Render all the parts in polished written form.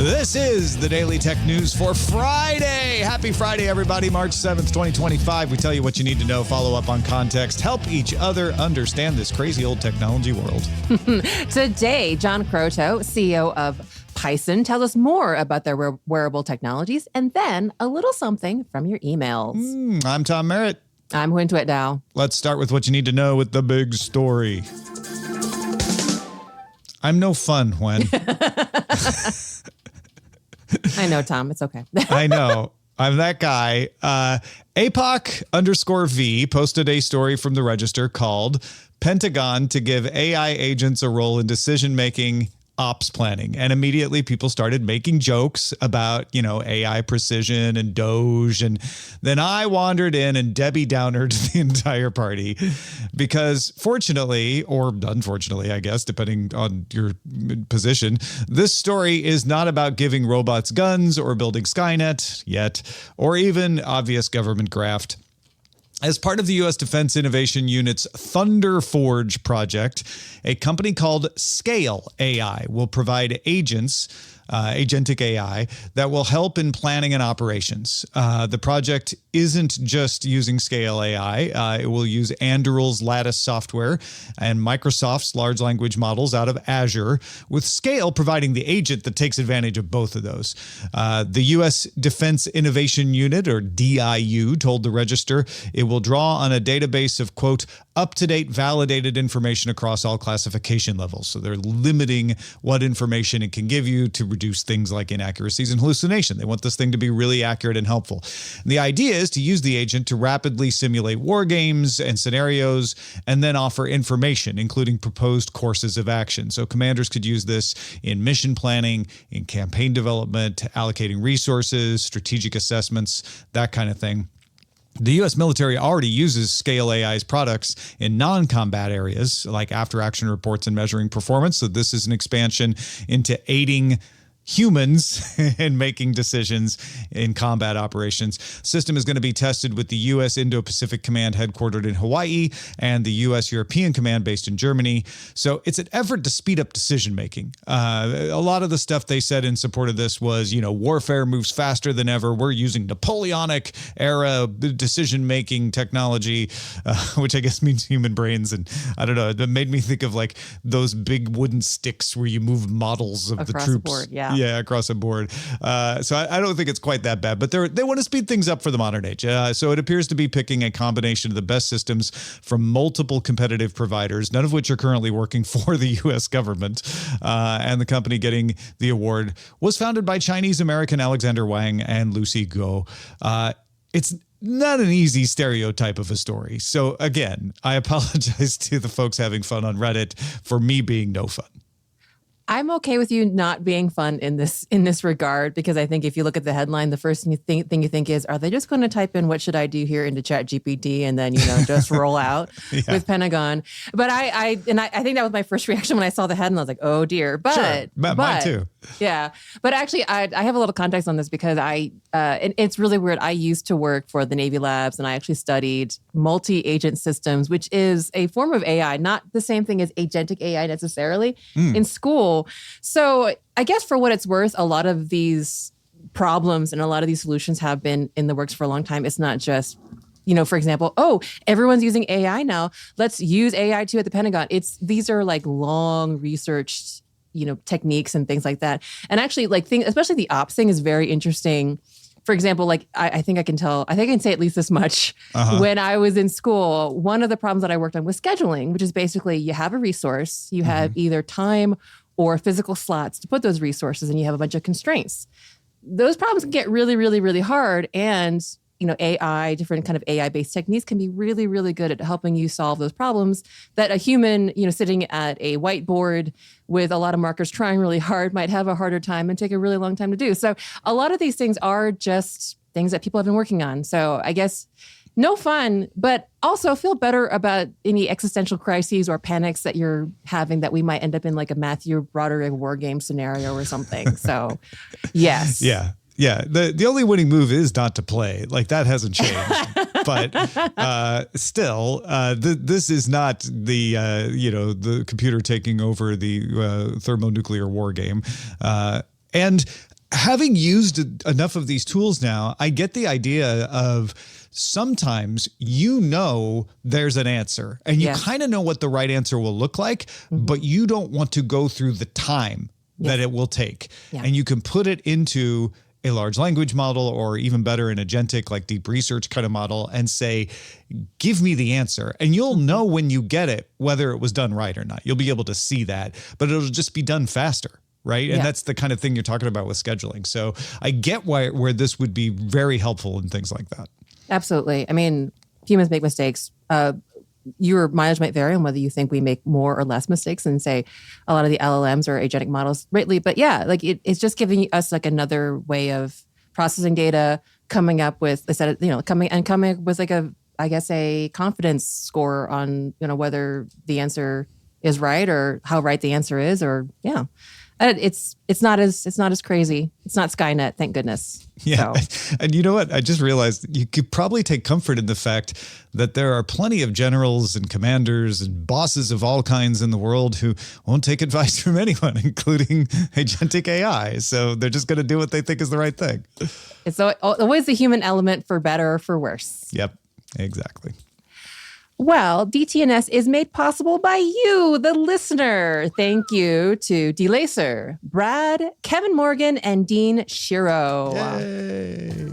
This is the Daily Tech News for Friday. Happy Friday, everybody. March 7th, 2025. We tell you what you need to know, follow up on context, help each other understand this crazy old technology world. Today, John Croteau, CEO of Python, tells us more about their wearable technologies, and then a little something from your emails. I'm Tom Merritt. I'm Huyen Dao. Let's start with what you need to know with the big story. I'm no fun, Huyen. I know, Tom. It's okay. I know. I'm that guy. APOC_V posted a story from the Register called Pentagon to Give AI Agents a Role in Decision-Making Ops Planning. And immediately people started making jokes about, AI precision and Doge. And then I wandered in and Debbie Downered the entire party because fortunately, or unfortunately, I guess, depending on your position, this story is not about giving robots guns or building Skynet yet, or even obvious government graft. As part of the U.S. Defense Innovation Unit's Thunder Forge project, a company called Scale AI will provide agents, agentic AI, that will help in planning and operations. The project isn't just using Scale AI. It will use Anduril's Lattice software and Microsoft's large language models out of Azure, with Scale providing the agent that takes advantage of both of those. The U.S. Defense Innovation Unit, or DIU, told the Register it will draw on a database of, quote, up-to-date validated information across all classification levels. So they're limiting what information it can give you to reduce things like inaccuracies and hallucination. They want this thing to be really accurate and helpful. And the idea is to use the agent to rapidly simulate war games and scenarios and then offer information, including proposed courses of action. So commanders could use this in mission planning, in campaign development, allocating resources, strategic assessments, that kind of thing. The U.S. military already uses Scale AI's products in non-combat areas like after-action reports and measuring performance. So this is an expansion into aiding humans in making decisions in combat operations. System is going to be tested with the U.S. Indo-Pacific Command headquartered in Hawaii and the U.S. European Command based in Germany. So it's an effort to speed up decision-making. A lot of the stuff they said in support of this was, warfare moves faster than ever. We're using Napoleonic era decision-making technology, which I guess means human brains. And I don't know, it made me think of like those big wooden sticks where you move models of Across the troops. the board, yeah. Yeah, across the board. So I don't think it's quite that bad, but they want to speed things up for the modern age. So it appears to be picking a combination of the best systems from multiple competitive providers, none of which are currently working for the U.S. government. And the company getting the award was founded by Chinese-American Alexander Wang and Lucy Guo. It's not an easy stereotype of a story. So again, I apologize to the folks having fun on Reddit for me being no fun. I'm okay with you not being fun in this regard, because I think if you look at the headline, the first thing you think is, are they just going to type in what should I do here into ChatGPT and then just roll out with Pentagon? But I think that was my first reaction when I saw the headline. I was like, oh dear. But sure. Mine too. Yeah, but actually, I have a little context on this because it's really weird. I used to work for the Navy labs, and I actually studied multi-agent systems, which is a form of AI, not the same thing as agentic AI necessarily, in school. So I guess for what it's worth, a lot of these problems and a lot of these solutions have been in the works for a long time. It's not just, for example, everyone's using AI now. Let's use AI too at the Pentagon. These are like long researched, techniques and things like that. And actually, especially the ops thing is very interesting. For example, I think I can say at least this much. When I was in school, one of the problems that I worked on was scheduling, which is basically you have a resource, you have either time or physical slots to put those resources, and you have a bunch of constraints. Those problems can get really, really, really hard. And, AI, different kind of AI-based techniques can be really, really good at helping you solve those problems that a human, sitting at a whiteboard with a lot of markers trying really hard might have a harder time and take a really long time to do. So a lot of these things are just things that people have been working on. So I guess no fun, but also feel better about any existential crises or panics that you're having that we might end up in like a Matthew Broderick war game scenario or something. So, yes. Yeah. Yeah. The only winning move is not to play. Like, that hasn't changed. But still, this is not the, the computer taking over the thermonuclear war game. And having used enough of these tools now, I get the idea of sometimes there's an answer and you kind of know what the right answer will look like, but you don't want to go through the time that it will take. Yeah. And you can put it into a large language model, or even better, an agentic, like deep research kind of model, and say, give me the answer. And you'll know when you get it, whether it was done right or not. You'll be able to see that, but it'll just be done faster. Right. And that's the kind of thing you're talking about with scheduling. So I get where this would be very helpful in things like that. Absolutely. I mean, humans make mistakes. Your mileage might vary on whether you think we make more or less mistakes than, say, a lot of the LLMs or agentic models lately. But yeah, like it's just giving us like another way of processing data, coming up with coming up with like a confidence score on, whether the answer is right or how right the answer is, or It's not as crazy. It's not Skynet, thank goodness. Yeah. So. And you know what? I just realized you could probably take comfort in the fact that there are plenty of generals and commanders and bosses of all kinds in the world who won't take advice from anyone, including agentic AI. So they're just going to do what they think is the right thing. It's always the human element, for better or for worse. Yep, exactly. Well, DTNS is made possible by you, the listener. Thank you to DeLacer, Brad, Kevin Morgan, and Dean Shiro. Yay.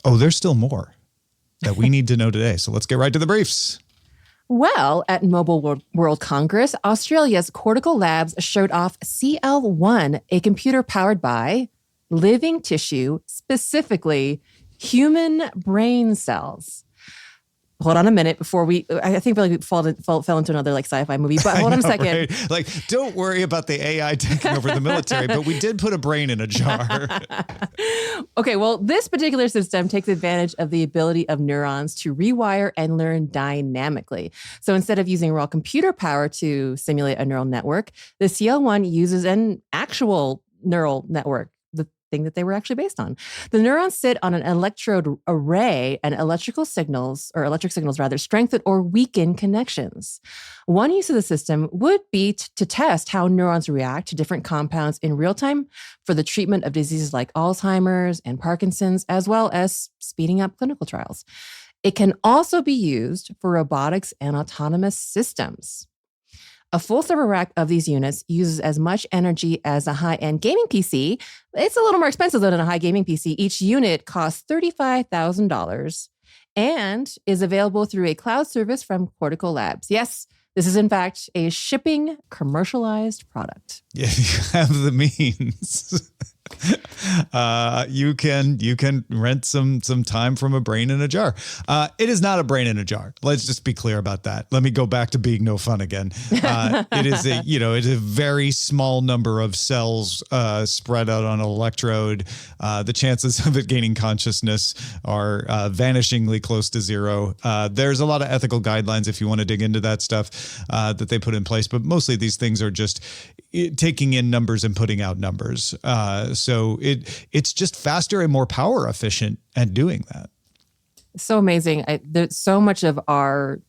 Oh, there's still more that we need to know today. So let's get right to the briefs. Well, at Mobile World Congress, Australia's Cortical Labs showed off CL1, a computer powered by living tissue, specifically human brain cells. Hold on a minute before I think we fell into another like sci-fi movie, but hold on a second. Right? Like, don't worry about the AI taking over the military, but we did put a brain in a jar. Okay, well, this particular system takes advantage of the ability of neurons to rewire and learn dynamically. So instead of using raw computer power to simulate a neural network, the CL1 uses an actual neural network, thing that they were actually based on. The neurons sit on an electrode array, and electric signals strengthen or weaken connections. One use of the system would be to test how neurons react to different compounds in real time for the treatment of diseases like Alzheimer's and Parkinson's, as well as speeding up clinical trials. It can also be used for robotics and autonomous systems. A full server rack of these units uses as much energy as a high-end gaming PC. It's a little more expensive than a high gaming PC. Each unit costs $35,000 and is available through a cloud service from Cortical Labs. Yes, this is in fact a shipping commercialized product. Yeah, you have the means. You can rent some time from a brain in a jar. It is not a brain in a jar. Let's just be clear about that. Let me go back to being no fun again. It is it's a very small number of cells spread out on an electrode. The chances of it gaining consciousness are vanishingly close to zero. There's a lot of ethical guidelines if you want to dig into that stuff that they put in place, but mostly these things are just taking in numbers and putting out numbers. So it's just faster and more power efficient at doing that. So amazing. There's so much of our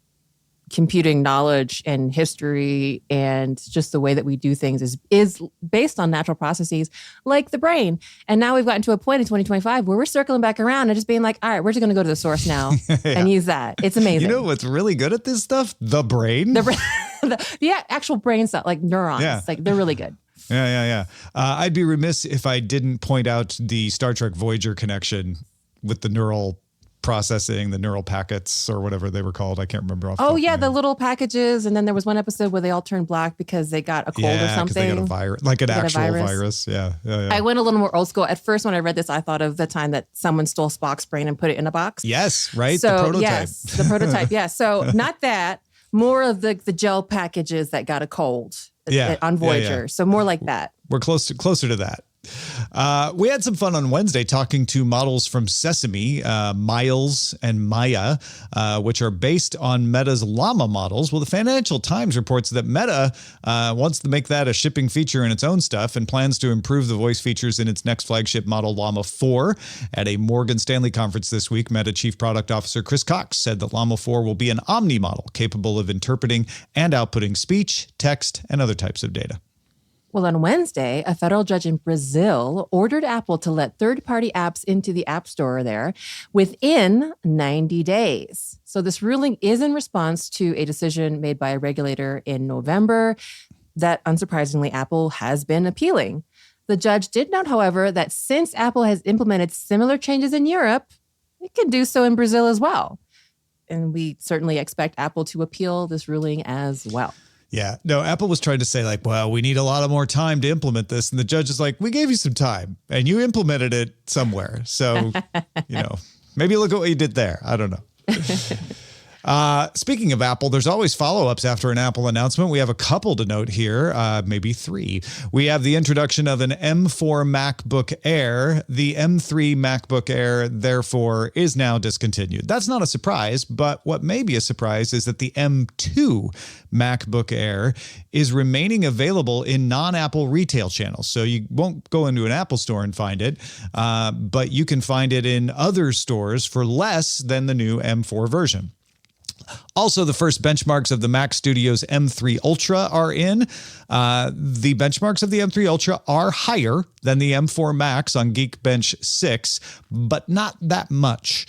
computing knowledge and history and just the way that we do things is based on natural processes like the brain. And now we've gotten to a point in 2025 where we're circling back around and just being like, all right, we're just going to go to the source now and use that. It's amazing. You know what's really good at this stuff? The brain. The actual brain cell, like neurons. Yeah. Like they're really good. Yeah. I'd be remiss if I didn't point out the Star Trek Voyager connection with the neural processing, the neural packets or whatever they were called. I can't remember. The little packages. And then there was one episode where they all turned black because they got a cold or something. They got a virus, like an actual virus. Yeah. I went a little more old school. At first, when I read this, I thought of the time that someone stole Spock's brain and put it in a box. Yes, right. So, the prototype. Yes, the prototype. Yeah. So not that. More of the gel packages that got a cold on Voyager. Yeah. So more like that. We're closer to that. We had some fun on Wednesday talking to models from Sesame, Miles and Maya, which are based on Meta's Llama models. Well, the Financial Times reports that Meta wants to make that a shipping feature in its own stuff and plans to improve the voice features in its next flagship model, Llama 4. At a Morgan Stanley conference this week, Meta Chief Product Officer Chris Cox said that Llama 4 will be an omni model capable of interpreting and outputting speech, text, and other types of data. Well, on Wednesday, a federal judge in Brazil ordered Apple to let third-party apps into the App Store there within 90 days. So this ruling is in response to a decision made by a regulator in November that, unsurprisingly, Apple has been appealing. The judge did note, however, that since Apple has implemented similar changes in Europe, it can do so in Brazil as well. And we certainly expect Apple to appeal this ruling as well. Yeah. No, Apple was trying to say like, well, we need a lot of more time to implement this. And the judge is like, we gave you some time and you implemented it somewhere. So, maybe look at what you did there. I don't know. Speaking of Apple, there's always follow-ups after an Apple announcement. We have a couple to note here, maybe three. We have the introduction of an M4 MacBook Air. The M3 MacBook Air, therefore, is now discontinued. That's not a surprise, but what may be a surprise is that the M2 MacBook Air is remaining available in non-Apple retail channels. So you won't go into an Apple store and find it, but you can find it in other stores for less than the new M4 version. Also, the first benchmarks of the Mac Studio's M3 Ultra are in. The benchmarks of the M3 Ultra are higher than the M4 Max on Geekbench 6, but not that much.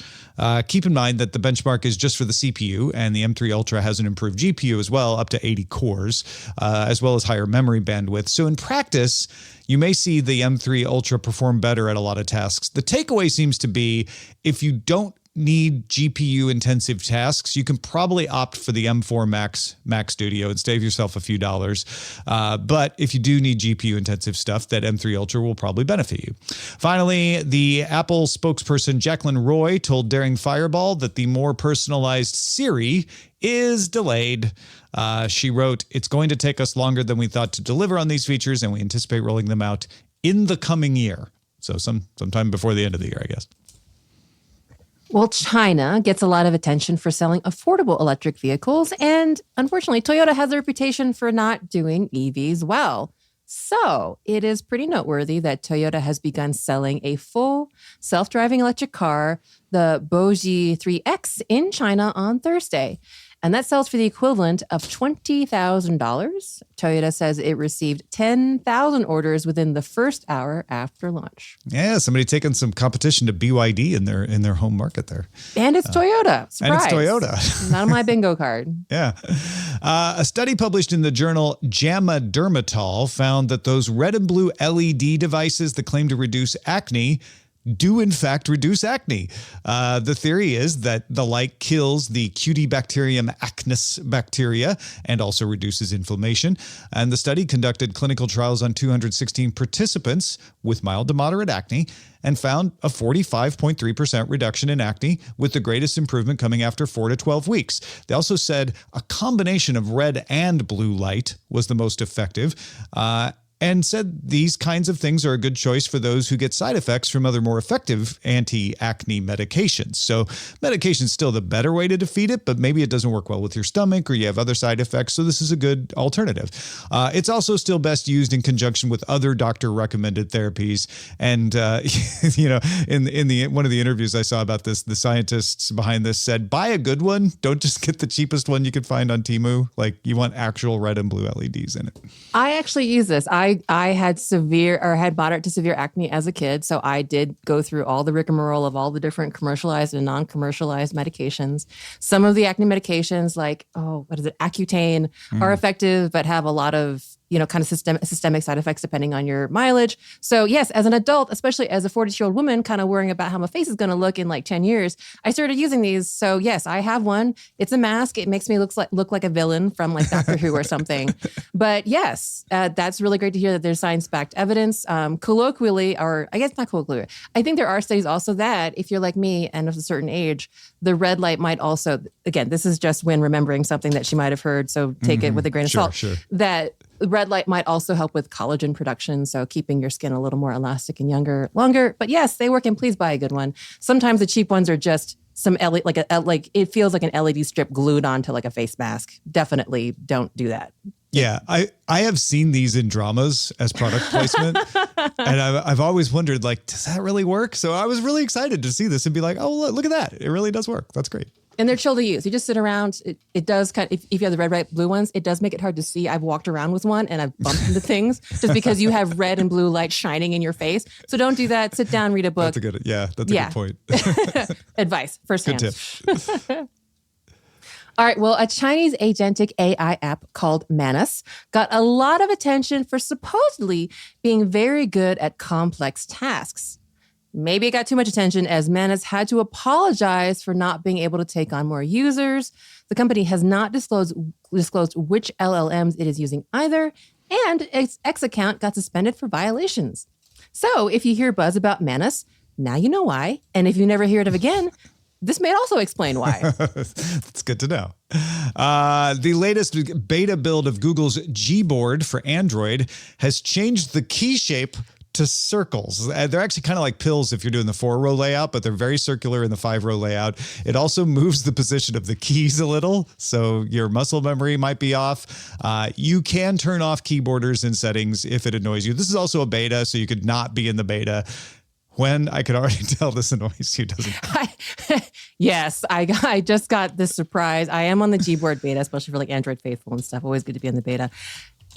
Keep in mind that the benchmark is just for the CPU, and the M3 Ultra has an improved GPU as well, up to 80 cores, as well as higher memory bandwidth. So in practice, you may see the M3 Ultra perform better at a lot of tasks. The takeaway seems to be if you don't need GPU intensive tasks, you can probably opt for the M4 Mac Studio and save yourself a few dollars. But if you do need GPU intensive stuff, that M3 Ultra will probably benefit you. Finally, the Apple spokesperson Jacqueline Roy told Daring Fireball that the more personalized Siri is delayed. She wrote, "It's going to take us longer than we thought to deliver on these features, and we anticipate rolling them out in the coming year." So sometime before the end of the year, I guess. Well, China gets a lot of attention for selling affordable electric vehicles, and unfortunately, Toyota has a reputation for not doing EVs well. So it is pretty noteworthy that Toyota has begun selling a full self-driving electric car, the Boji 3X, in China on Thursday. And that sells for the equivalent of $20,000. Toyota says it received 10,000 orders within the first hour after launch. Yeah, somebody taking some competition to BYD in their home market there. And it's Toyota. Surprise. And it's Toyota. Not on my bingo card. Yeah. A study published in the journal JAMA Dermatol found that those red and blue LED devices that claim to reduce acne do in fact reduce acne. The theory is that the light kills the Cutibacterium acnes bacteria and also reduces inflammation. And the study conducted clinical trials on 216 participants with mild to moderate acne and found a 45.3% reduction in acne, with the greatest improvement coming after 4 to 12 weeks. They also said a combination of red and blue light was the most effective. And said these kinds of things are a good choice for those who get side effects from other more effective anti-acne medications. So medication's still the better way to defeat it, but maybe it doesn't work well with your stomach or you have other side effects. So this is a good alternative. It's also still best used in conjunction with other doctor-recommended therapies. And, in one of the interviews I saw about this, the scientists behind this said, buy a good one. Don't just get the cheapest one you can find on Temu. Like, you want actual red and blue LEDs in it. I actually use this. I had had moderate to severe acne as a kid. So I did go through all the rigmarole of all the different commercialized and non-commercialized medications. Some of the acne medications like, Accutane are effective, but have a lot of, kind of systemic side effects depending on your mileage. So yes, as an adult, especially as a 40-year-old woman, kind of worrying about how my face is going to look in like 10 years, I started using these. So yes, I have one. It's a mask. It makes me look like a villain from like Doctor Who or something. But yes, that's really great to hear that there's science-backed evidence. Colloquially, or I guess not colloquially, I think there are studies also that if you're like me and of a certain age, the red light might also, again, this is just when remembering something that she might have heard, so take it with a grain of salt, that red light might also help with collagen production, so keeping your skin a little more elastic and longer. But yes, they work, and please buy a good one. Sometimes the cheap ones are just some LED, like it feels like an LED strip glued onto like a face mask. Definitely don't do that. Yeah, I have seen these in dramas as product placement, and I've always wondered, like, does that really work? So I was really excited to see this and be like, oh, look at that. It really does work. That's great. And they're chill to use. You just sit around. It does kind of, if you have the red, white, blue ones, it does make it hard to see. I've walked around with one and I've bumped into things just because you have red and blue light shining in your face. So don't do that. Sit down, read a book. That's a good point. Advice, firsthand. Good tip. All right. Well, a Chinese agentic AI app called Manus got a lot of attention for supposedly being very good at complex tasks. Maybe it got too much attention as Manus had to apologize for not being able to take on more users. The company has not disclosed which LLMs it is using either, and its X account got suspended for violations. So if you hear buzz about Manus, now you know why. And if you never hear it of again, this may also explain why. That's good to know. The latest beta build of Google's Gboard for Android has changed the key shape to circles. They're actually kind of like pills if you're doing the 4-row layout, but they're very circular in the 5-row layout. It also moves the position of the keys a little, so your muscle memory might be off. You can turn off keyboarders in settings if it annoys you. This is also a beta, so you could not be in the beta. When I could already tell this annoys you, doesn't it? Yes, I just got this surprise. I am on the Gboard beta, especially for like Android faithful and stuff. Always good to be in the beta.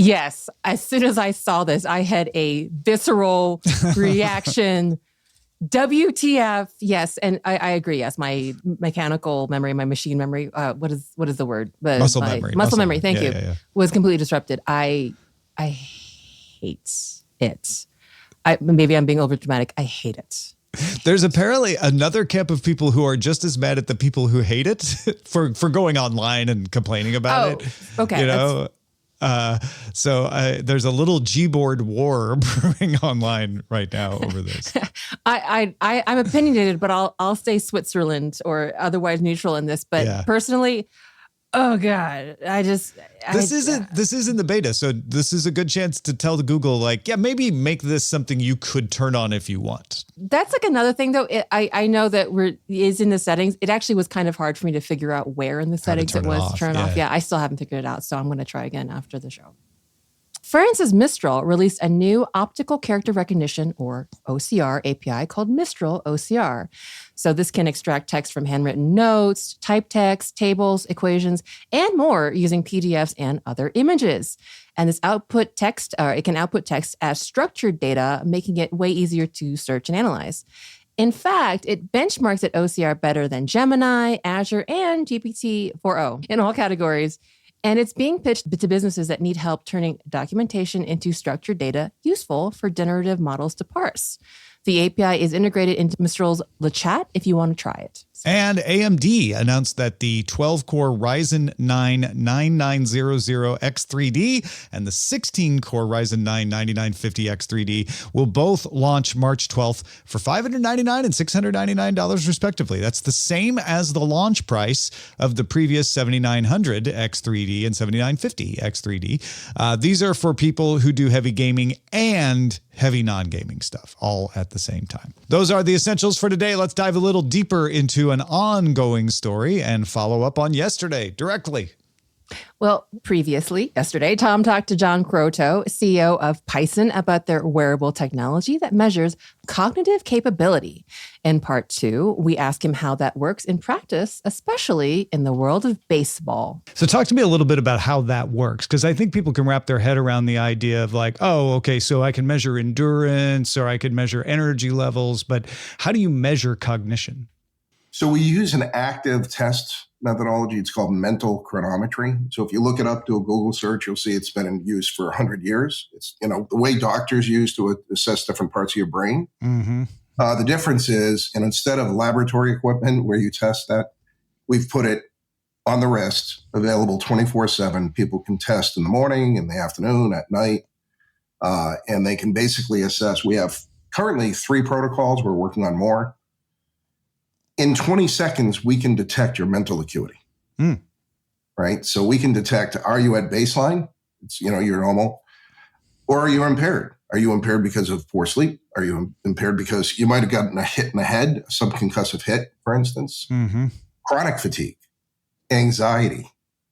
Yes, as soon as I saw this, I had a visceral reaction. WTF? Yes, and I agree. Yes, my mechanical memory, my machine memory. What is the word? Muscle memory. Muscle memory. Thank you. Was completely disrupted. I hate it. Maybe I'm being over dramatic. I hate it. There's apparently another camp of people who are just as mad at the people who hate it for going online and complaining about it. Okay. You know. So there's a little Gboard war brewing online right now over this. I'm opinionated, but I'll stay Switzerland or otherwise neutral in this. But personally, oh God, this isn't the beta, so this is a good chance to tell the Google, like, maybe make this something you could turn on if you want. That's like another thing, though. I know that is in the settings. It actually was kind of hard for me to figure out where in the settings it was to turn off. Yeah, I still haven't figured it out, so I'm going to try again after the show. France's Mistral released a new optical character recognition, or OCR, API called Mistral OCR. So this can extract text from handwritten notes, typed text, tables, equations, and more using PDFs and other images. And this it can output text as structured data, making it way easier to search and analyze. In fact, it benchmarks at OCR better than Gemini, Azure, and GPT-4o in all categories. And it's being pitched to businesses that need help turning documentation into structured data useful for generative models to parse. The API is integrated into Mistral's LeChat if you want to try it. And AMD announced that the 12-core Ryzen 9 9900X3D and the 16-core Ryzen 9 9950X3D will both launch March 12th for $599 and $699 respectively. That's the same as the launch price of the previous 7900 X3D and 7950 X3D. These are for people who do heavy gaming and heavy non-gaming stuff all at the same time. Those are the essentials for today. Let's dive a little deeper into an ongoing story and follow up on yesterday directly. Well, previously, yesterday, Tom talked to John Croteau, CEO of Python, about their wearable technology that measures cognitive capability. In part 2, we ask him how that works in practice, especially in the world of baseball. So talk to me a little bit about how that works, because I think people can wrap their head around the idea of like, oh, okay, so I can measure endurance or I could measure energy levels, but how do you measure cognition? So we use an active test methodology. It's called mental chronometry. So if you look it up, do a Google search, you'll see it's been in use for 100 years. It's, the way doctors use to assess different parts of your brain. Mm-hmm. The difference is, and instead of laboratory equipment where you test that, we've put it on the wrist, available 24/7. People can test in the morning, in the afternoon, at night, and they can basically assess. We have currently 3 protocols. We're working on more. In 20 seconds, we can detect your mental acuity, right? So we can detect, are you at baseline? It's, you're normal. Or are you impaired? Are you impaired because of poor sleep? Are you impaired because you might have gotten a hit in the head, a subconcussive hit, for instance? Mm-hmm. Chronic fatigue, anxiety.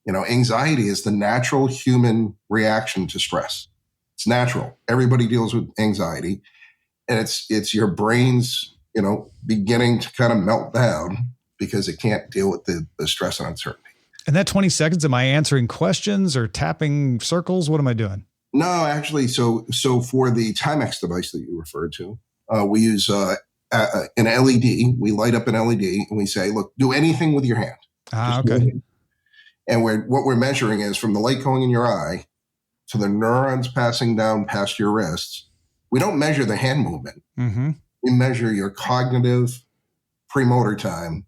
Anxiety is the natural human reaction to stress. It's natural. Everybody deals with anxiety. And it's your brain's beginning to kind of melt down because it can't deal with the stress and uncertainty. And that 20 seconds, am I answering questions or tapping circles? What am I doing? No, actually, so for the Timex device that you referred to, we use an LED. We light up an LED and we say, look, do anything with your hand. Okay. And what we're measuring is from the light going in your eye to the neurons passing down past your wrists. We don't measure the hand movement. Mm-hmm. We measure your cognitive premotor time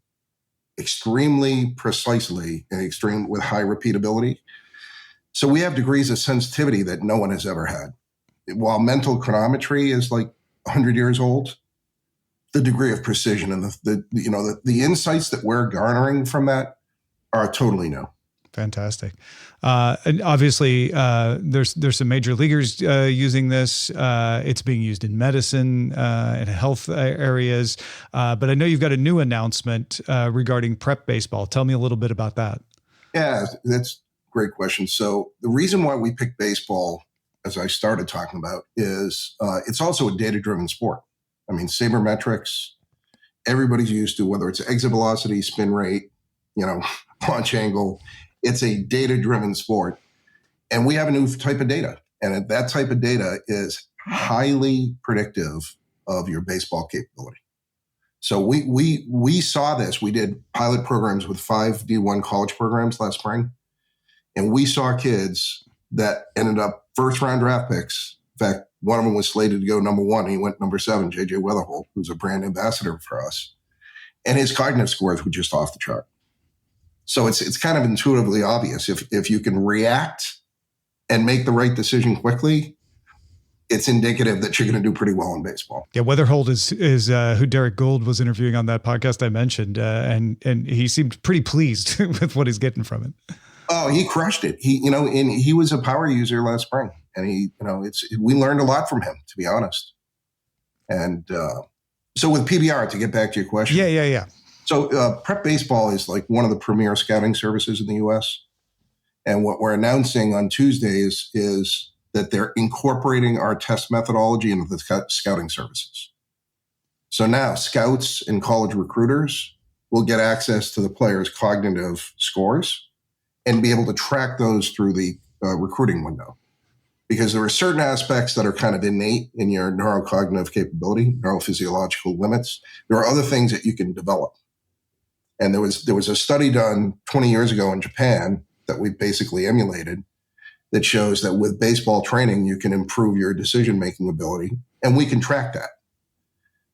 extremely precisely and with high repeatability. So we have degrees of sensitivity that no one has ever had. While mental chronometry is like 100 years old, the degree of precision and the insights that we're garnering from that are totally new. Fantastic. And obviously, there's some major leaguers using this. It's being used in medicine and health areas. But I know you've got a new announcement regarding prep baseball. Tell me a little bit about that. Yeah, that's a great question. So the reason why we picked baseball, as I started talking about, is it's also a data-driven sport. I mean, sabermetrics, everybody's used to, whether it's exit velocity, spin rate, launch angle. It's a data-driven sport. And we have a new type of data. And that type of data is highly predictive of your baseball capability. So we saw this. We did pilot programs with 5 D1 college programs last spring. And we saw kids that ended up first-round draft picks. In fact, one of them was slated to go number 1. And he went number 7, J.J. Weatherholt, who's a brand ambassador for us. And his cognitive scores were just off the chart. So it's kind of intuitively obvious. If you can react and make the right decision quickly, it's indicative that you're going to do pretty well in baseball. Yeah, Weatherholt is who Derek Gould was interviewing on that podcast I mentioned, and he seemed pretty pleased with what he's getting from it. Oh, he crushed it. He was a power user last spring, and we learned a lot from him, to be honest. And so with PBR, to get back to your question, yeah. So prep baseball is like one of the premier scouting services in the U.S. And what we're announcing on Tuesdays is that they're incorporating our test methodology into the scouting services. So now scouts and college recruiters will get access to the players' cognitive scores and be able to track those through the recruiting window. Because there are certain aspects that are kind of innate in your neurocognitive capability, neurophysiological limits. There are other things that you can develop. And there was a study done 20 years ago in Japan that we basically emulated that shows that with baseball training, you can improve your decision-making ability, and we can track that.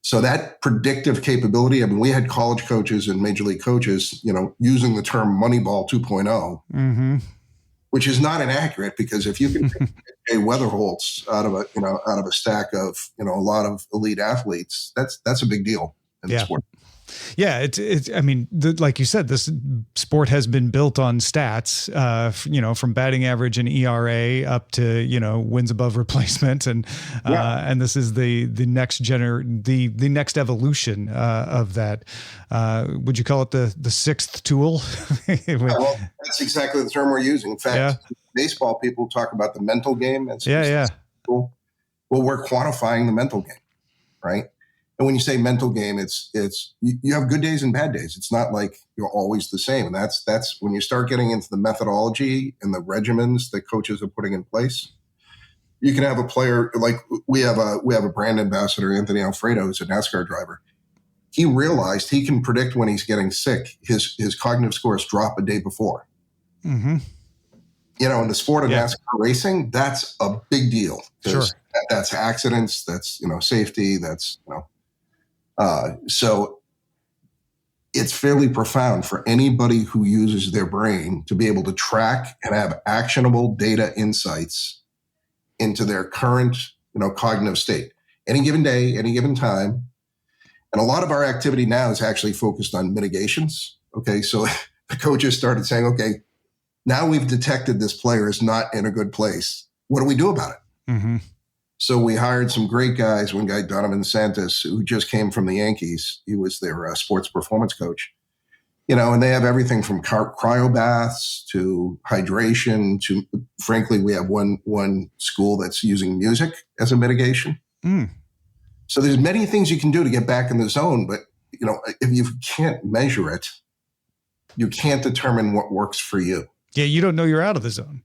So that predictive capability, I mean, we had college coaches and major league coaches, using the term Moneyball 2.0, mm-hmm. which is not inaccurate, because if you can pick a Weatherholtz out of a stack of, a lot of elite athletes, that's a big deal in the sport. Yeah, it's. I mean, like you said, this sport has been built on stats. From batting average and ERA up to wins above replacement, and this is the next the next evolution of that. Would you call it the sixth tool? Well, that's exactly the term we're using. In fact, baseball people talk about the mental game. Well, we're quantifying the mental game, right? And when you say mental game, it's you have good days and bad days. It's not like you're always the same. And that's when you start getting into the methodology and the regimens that coaches are putting in place. You can have a player like we have a brand ambassador, Anthony Alfredo, who's a NASCAR driver. He realized he can predict when he's getting sick. His cognitive scores drop a day before. Mm-hmm. In the sport of NASCAR racing, that's a big deal. Sure. That's accidents. That's safety. That's so it's fairly profound for anybody who uses their brain to be able to track and have actionable data insights into their current, cognitive state. Any given day, any given time. And a lot of our activity now is actually focused on mitigations. Okay. So the coaches started saying, okay, now we've detected this player is not in a good place. What do we do about it? Mm-hmm. So we hired some great guys. One guy, Donovan Santos, who just came from the Yankees. He was their sports performance coach. And they have everything from cryo baths to hydration to, frankly, we have one school that's using music as a mitigation. Mm. So there's many things you can do to get back in the zone. But, if you can't measure it, you can't determine what works for you. Yeah, you don't know you're out of the zone.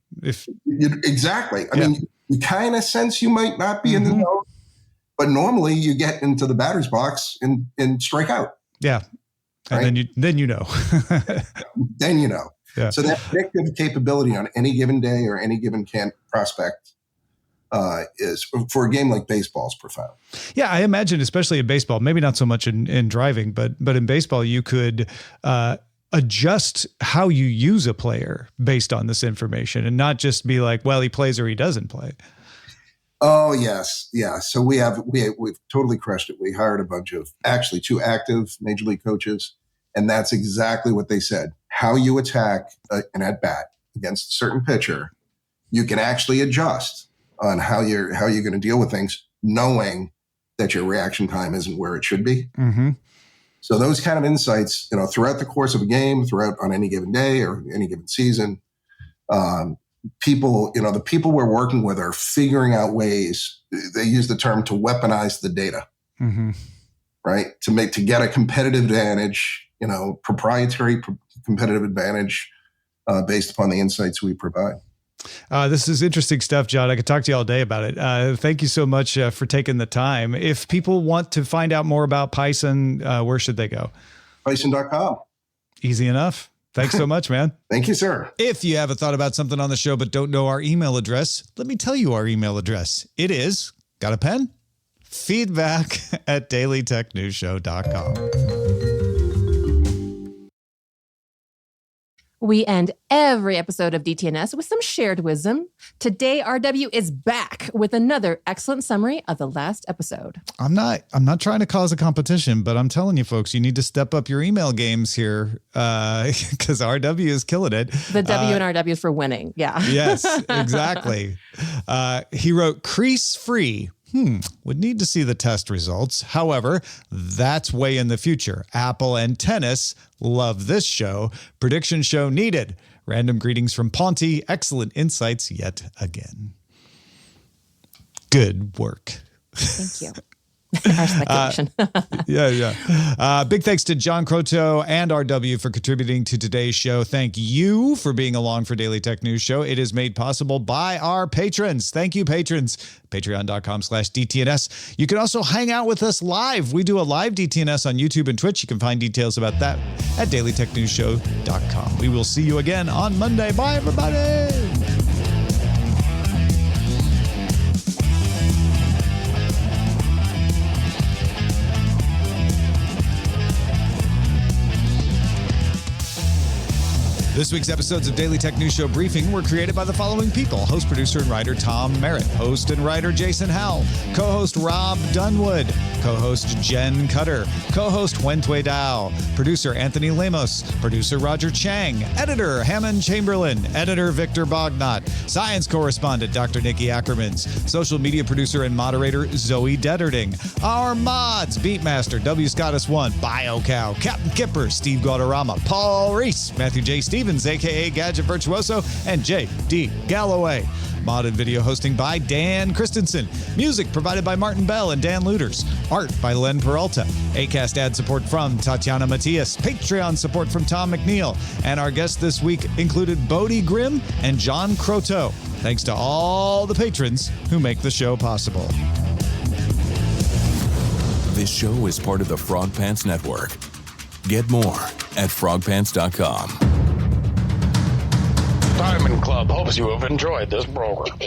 Exactly. I mean, you kind of sense you might not be in the zone, but normally you get into the batter's box and strike out. Yeah. And right? then you know. Then you know. Yeah. So that predictive capability on any given day or any given prospect is, for a game like baseball, is profound. Yeah, I imagine, especially in baseball, maybe not so much in driving, but in baseball, you could adjust how you use a player based on this information and not just be like, well, he plays or he doesn't play. Oh, yes. Yeah. So we've totally crushed it. We hired a bunch of, actually 2 active major league coaches, and that's exactly what they said. How you attack an at-bat against a certain pitcher, you can actually adjust on how you're going to deal with things, knowing that your reaction time isn't where it should be. Mm-hmm. So those kind of insights, throughout the course of a game, throughout on any given day or any given season, people, the people we're working with are figuring out ways. They use the term to weaponize the data, right? To get a competitive advantage, proprietary competitive advantage based upon the insights we provide. This is interesting stuff, John. I could talk to you all day about it. Thank you so much for taking the time. If people want to find out more about Python, where should they go? Python.com. Easy enough. Thanks so much, man. Thank you, sir. If you have a thought about something on the show but don't know our email address, let me tell you our email address. It is, got a pen? feedback@dailytechnewsshow.com. We end every episode of DTNS with some shared wisdom. Today, RW is back with another excellent summary of the last episode. I'm not trying to cause a competition, but I'm telling you folks, you need to step up your email games here because RW is killing it. The W and RW is for winning. Yeah. Yes, exactly. He wrote crease free. Would need to see the test results. However, that's way in the future. Apple and tennis love this show. Prediction show needed. Random greetings from Ponty. Excellent insights yet again. Good work. Thank you. Our speculation. Yeah. Big thanks to John Croteau and RW for contributing to today's show. Thank you for being along for Daily Tech News Show. It is made possible by our patrons. Thank you, patrons. Patreon.com/DTNS. You can also hang out with us live. We do a live DTNS on YouTube and Twitch. You can find details about that at dailytechnewsshow.com. We will see you again on Monday. Bye, everybody. This week's episodes of Daily Tech News Show Briefing were created by the following people. Host, producer, and writer Tom Merritt. Host and writer Jason Howell. Co-host Rob Dunwood. Co-host Jen Cutter. Co-host Huyen Dao. Producer Anthony Lemos. Producer Roger Chang. Editor Hammond Chamberlain. Editor Victor Bognot. Science correspondent Dr. Nikki Ackermans. Social media producer and moderator Zoe Detterding. Our mods, Beatmaster W. Scottus 1. BioCow. Captain Kipper. Steve Guadarrama. Paul Reese. Matthew J. Stevens, a.k.a. Gadget Virtuoso, and J.D. Galloway. Mod and video hosting by Dan Christensen. Music provided by Martin Bell and Dan Luters. Art by Len Peralta. Acast ad support from Tatiana Matias. Patreon support from Tom McNeil. And our guests this week included Bodie Grimm and John Croteau. Thanks to all the patrons who make the show possible. This show is part of the Frog Pants Network. Get more at frogpants.com. Diamond Club hopes you have enjoyed this program.